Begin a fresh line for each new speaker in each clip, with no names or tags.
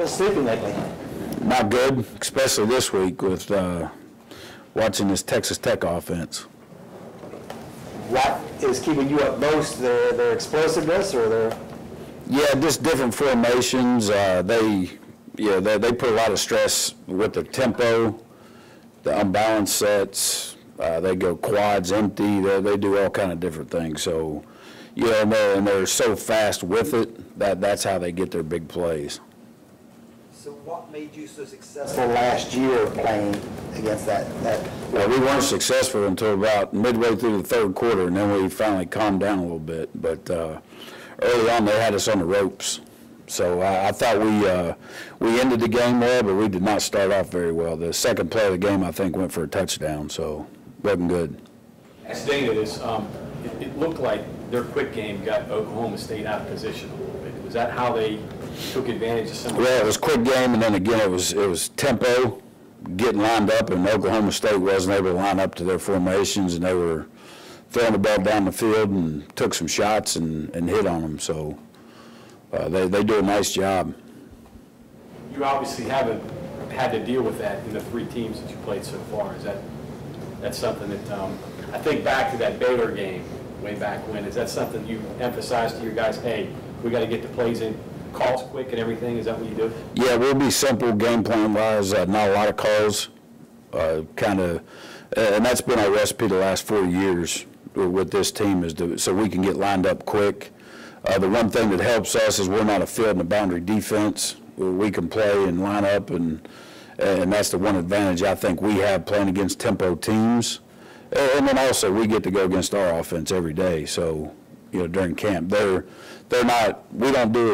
been sleeping lately?
Not good, especially this week with watching this Texas Tech offense.
What is keeping you up most? Their explosiveness or their?
Yeah, just different formations. They put a lot of stress with their tempo, the unbalanced sets. They go quads empty. They do all kind of different things. So, yeah, and they're so fast with it that's how they get their big plays.
So what made you so successful last year playing against that?
Well, we weren't successful until about midway through the third quarter, and then we finally calmed down a little bit. But early on, they had us on the ropes. So I thought we ended the game well, but we did not start off very well. The second play of the game, I think, went for a touchdown, so wasn't good.
Staying to this, it looked like their quick game got Oklahoma State out of position a little bit. Was that how they took advantage of some?
Well, it was quick game, and then again it was tempo, getting lined up, and Oklahoma State wasn't able to line up to their formations, and they were throwing the ball down the field and took some shots and hit on them. So they do a nice job.
You obviously haven't had to deal with that in the three teams that you played so far. That's something that I think back to that Baylor game way back when. Is that something you emphasize to your guys? Hey, we got to get the plays in, calls quick and everything. Is that what you do? Yeah, we'll be simple game plan wise. Not a lot of calls, and that's been our recipe the last 4 years with this team so we can get lined up quick. The one thing that helps us is we're not a field and a boundary defense. We can play and line up, and that's the one advantage I think we have playing against tempo teams. And then also we get to go against our offense every day. So, during camp, we don't do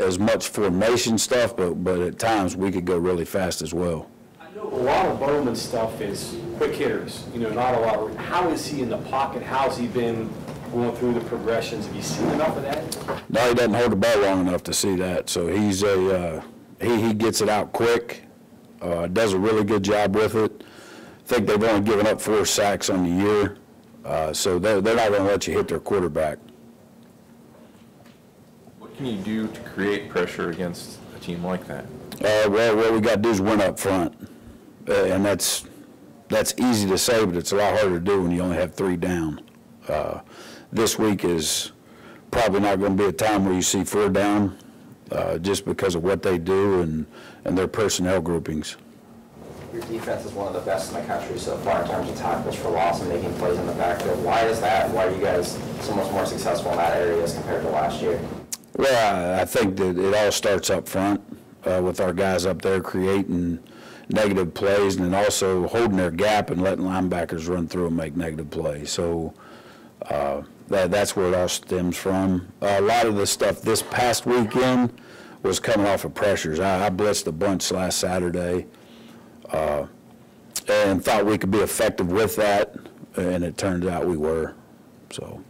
as much formation stuff, but at times we could go really fast as well. I know a lot of Bowman's stuff is quick hitters, not a lot. How is he in the pocket? How's he been going through the progressions? Have you seen enough of that?
No, he doesn't hold the ball long enough to see that. So he's he gets it out quick, does a really good job with it. I think they've only given up 4 sacks on the year, so they're not going to let you hit their quarterback.
What can you do to create pressure against a team like that?
Well, what we got to do is win up front, and that's easy to say, but it's a lot harder to do when you only have 3 down. This week is probably not going to be a time where you see 4 down, just because of what they do and their personnel groupings.
Your defense is one of the best in the country so far in terms of tackles for loss and making plays in the backfield. Why is that? Why are you guys so much more successful in that area as compared to last year?
Well, I think that it all starts up front with our guys up there creating negative plays and then also holding their gap and letting linebackers run through and make negative plays. So that's where it all stems from. A lot of the stuff this past weekend was coming off of pressures. I blitzed a bunch last Saturday. And thought we could be effective with that, and it turned out we were. So,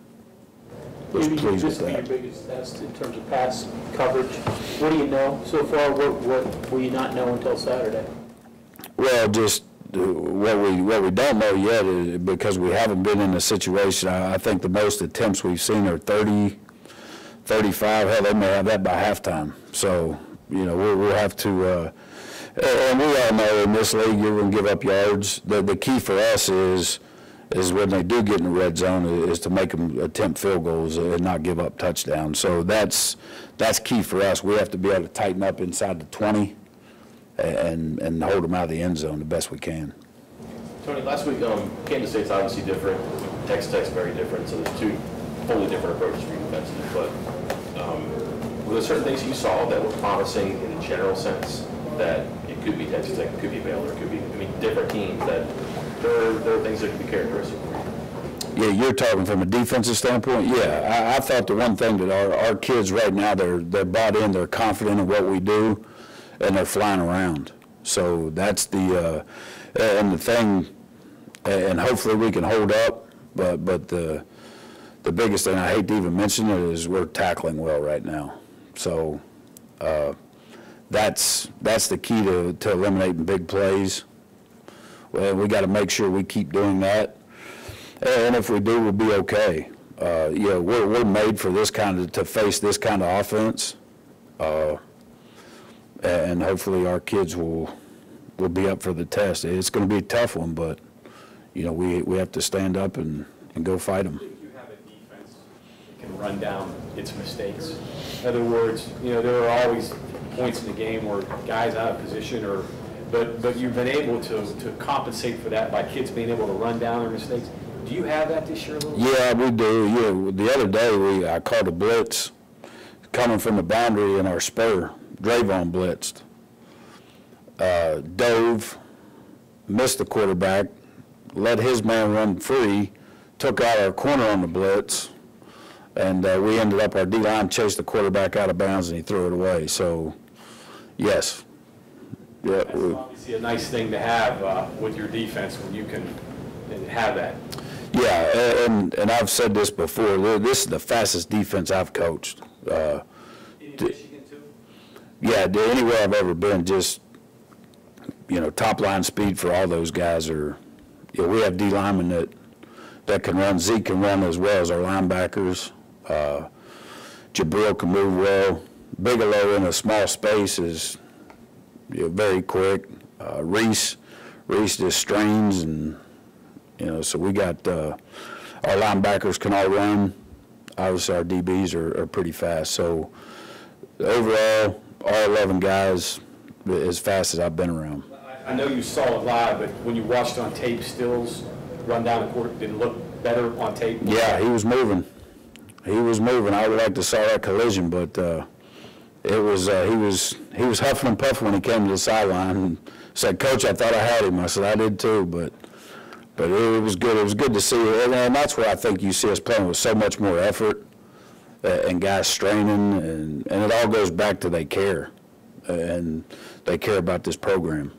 was pleased with that.
Your biggest test in terms of pass coverage. What do you know so far? What will you not know until Saturday?
Well, just what we don't know yet is because we haven't been in a situation. I think the most attempts we've seen are 30, 35. Hell, they may have that by halftime. So, we'll have to. And we all know in this league you're going to give up yards. The key for us is when they do get in the red zone is to make them attempt field goals and not give up touchdowns. So that's key for us. We have to be able to tighten up inside the 20 and hold them out of the end zone the best we can.
Tony, last week Kansas State's obviously different. Texas Tech's very different. So there's 2 totally different approaches for you defensively. But were there certain things you saw that were promising in a general sense? That it could be Texas Tech, it could be Baylor, it could be, different teams, that there are things that could be characteristic for you.
Yeah, you're talking from a defensive standpoint? Yeah, I thought the one thing that our kids right now, they're bought in, they're confident in what we do, and they're flying around. So that's and the thing, and hopefully we can hold up, but the biggest thing, I hate to even mention it, is we're tackling well right now. So, that's the key to eliminating big plays. Well, we got to make sure we keep doing that, and if we do, we'll be okay. We're made for this to face this kind of offense, and hopefully our kids will be up for the test. It's going to be a tough one, but, you know, we have to stand up and go fight them.
You have a defense that can run down its mistakes. In other words, you know, there are always points in the game where guys out of position but you've been able to compensate for that by kids being able to run down their mistakes. Do you have that this year a little bit?
Yeah, we do. Yeah, the other day I caught a blitz coming from the boundary in our spur. Drayvon blitzed. Dove, missed the quarterback, let his man run free, took out our corner on the blitz, and we ended up, our D-line chased the quarterback out of bounds and he threw it away. So, yes. Yeah,
That's obviously a nice thing to have with your defense when you can have that.
Yeah, and I've said this before, this is the fastest defense I've coached.
In Michigan, too?
Yeah, anywhere I've ever been, just, you know, top line speed for all those guys are, you know, we have D linemen that can run. Zeke can run as well as our linebackers. Jabril can move well. Bigelow in a small space is, you know, very quick. Reese just strains, and, you know, so we got, our linebackers can all run. Obviously our DBs are pretty fast. So overall, all 11 guys as fast as I've been around.
I know you saw it live, but when you watched on tape, Stills run down the court, did it look better on tape?
Yeah, he was moving. He was moving. I would like to saw that collision, but it was he was huffing and puffing when he came to the sideline and said, "Coach, I thought I had him." I said, "I did too," but it was good. It was good to see it, and that's where I think you see us playing with so much more effort and guys straining, and it all goes back to they care, and they care about this program.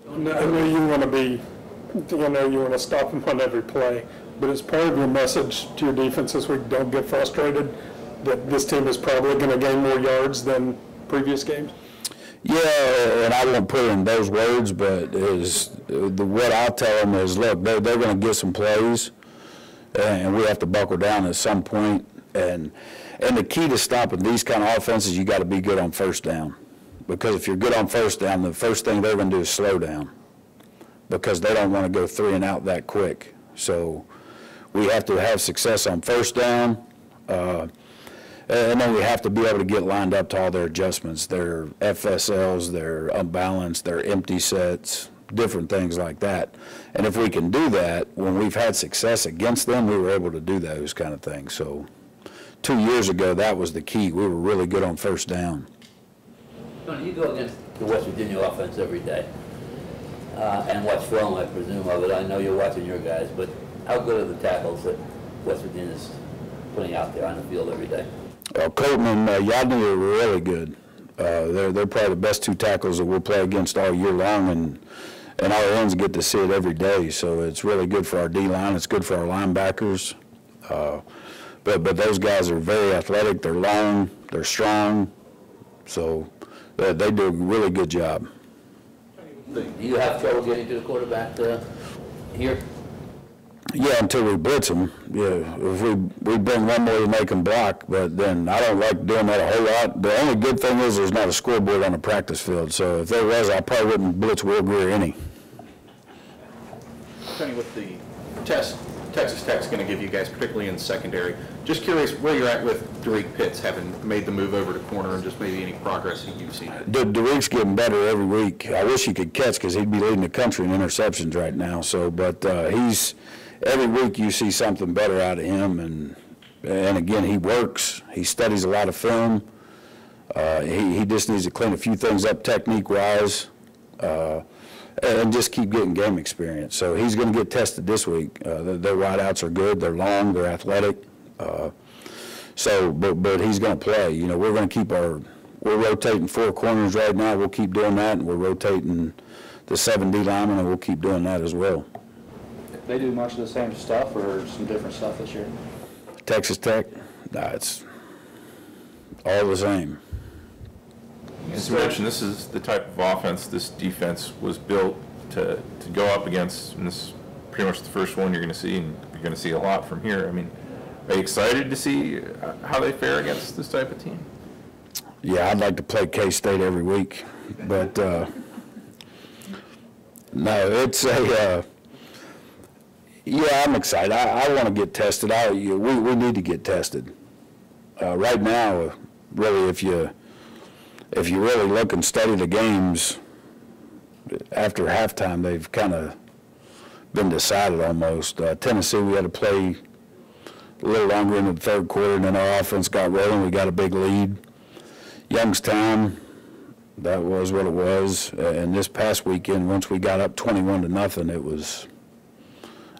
I know you want to stop them on every play, but as part of your message to your defense this week, don't get frustrated that this team is probably going to gain more yards than previous games?
Yeah, and I won't put it in those words, but what I'll tell them is, look, they're going to get some plays, and we have to buckle down at some point. And the key to stopping these kind of offenses, you got to be good on first down. Because if you're good on first down, the first thing they're going to do is slow down, because they don't want to go 3 and out that quick. So we have to have success on first down, and then we have to be able to get lined up to all their adjustments, their FSLs, their unbalanced, their empty sets, different things like that. And if we can do that, when we've had success against them, we were able to do those kind of things. So 2 years ago, that was the key. We were really good on first down.
Tony, you go against the West Virginia offense every day and watch film, I presume, of it. I know you're watching your guys, but how good are the tackles that West Virginia's putting out there on the field every day?
Colton and Yadney are really good. They're probably the best 2 tackles that we'll play against all year long, and our ends get to see it every day. So it's really good for our D-line. It's good for our linebackers. But those guys are very athletic. They're long. They're strong. So they do a really good job.
Do you have trouble getting to the quarterback here?
Yeah, until we blitz them. Yeah, if we bring one more to make them block, but then I don't like doing that a whole lot. The only good thing is there's not a scoreboard on the practice field. So if there was, I probably wouldn't blitz Will Greer any.
Tony, with the test Texas Tech's going to give you guys, particularly in secondary, just curious where you're at with Derek Pitts having made the move over to corner, and just maybe any progress that you've seen.
Derek's getting better every week. I wish he could catch, because he'd be leading the country in interceptions right now. So, but he's every week you see something better out of him, and again, he works. He studies a lot of film. He just needs to clean a few things up technique-wise, and just keep getting game experience. So he's going to get tested this week. Their wideouts are good. They're long. They're athletic. But he's going to play. You know, we're going to keep we're rotating 4 corners right now. We'll keep doing that, and we're rotating the 7 D linemen, and we'll keep doing that as well.
They do much of the same stuff or some different stuff this year?
Texas Tech? Nah, it's all the same.
As you mentioned, this is the type of offense this defense was built to go up against, and this is pretty much the first one you're going to see, and you're going to see a lot from here. I mean, are you excited to see how they fare against this type of team?
Yeah, I'd like to play K-State every week, but no, it's yeah, I'm excited. I want to get tested. We need to get tested. Right now, really, if you really look and study the games, after halftime, they've kind of been decided almost. Tennessee, we had to play a little longer into the third quarter, and then our offense got rolling. We got a big lead. Youngstown, that was what it was. And this past weekend, once we got up 21-0, it was,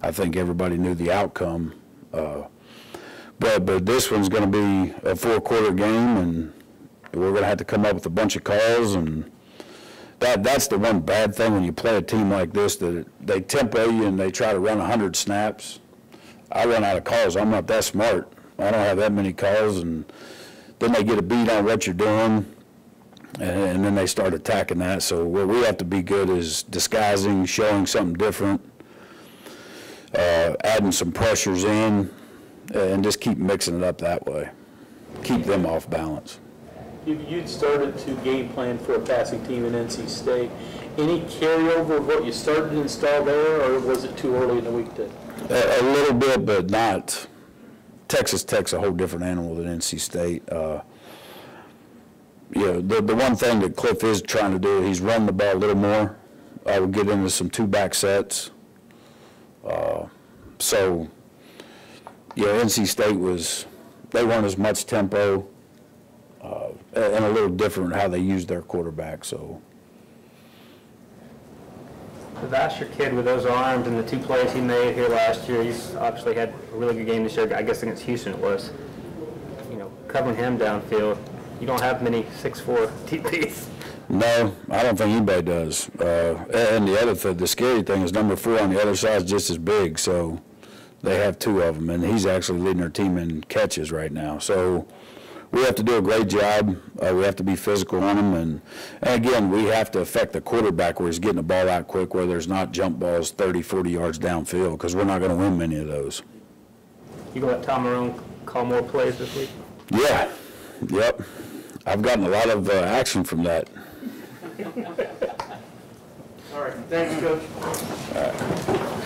I think everybody knew the outcome. But this one's going to be a 4-quarter game, and we're going to have to come up with a bunch of calls, and that's the one bad thing when you play a team like this, that they tempo you and they try to run 100 snaps. I run out of calls. I'm not that smart. I don't have that many calls, and then they get a beat on what you're doing, and then they start attacking that. So what we have to be good is disguising, showing something different, adding some pressures in, and just keep mixing it up that way. Keep them off balance.
You'd started to game plan for a passing team in NC State. Any carryover of what you started to install there, or was it too early in the week to?
A little bit, but not. Texas Tech's a whole different animal than NC State. The one thing that Cliff is trying to do, he's running the ball a little more. I would get into some 2-back sets. So, NC State they weren't as much tempo. And a little different how they use their quarterback. So,
That's your kid with those arms and the 2 plays he made here last year. He's obviously had a really good game this year. I guess against Houston it was. Covering him downfield. You don't have many 6'4" DBs.
No, I don't think anybody does. And the scary thing is number 4 on the other side is just as big. So they have 2 of them, and he's actually leading their team in catches right now. So we have to do a great job. We have to be physical on him, and again, we have to affect the quarterback where he's getting the ball out quick, where there's not jump balls 30, 40 yards downfield, because we're not going to win many of those.
You going to let Tom Marone call more plays this week?
Yeah. Yep. I've gotten a lot of action from that.
All right. Thanks, Coach.
All right.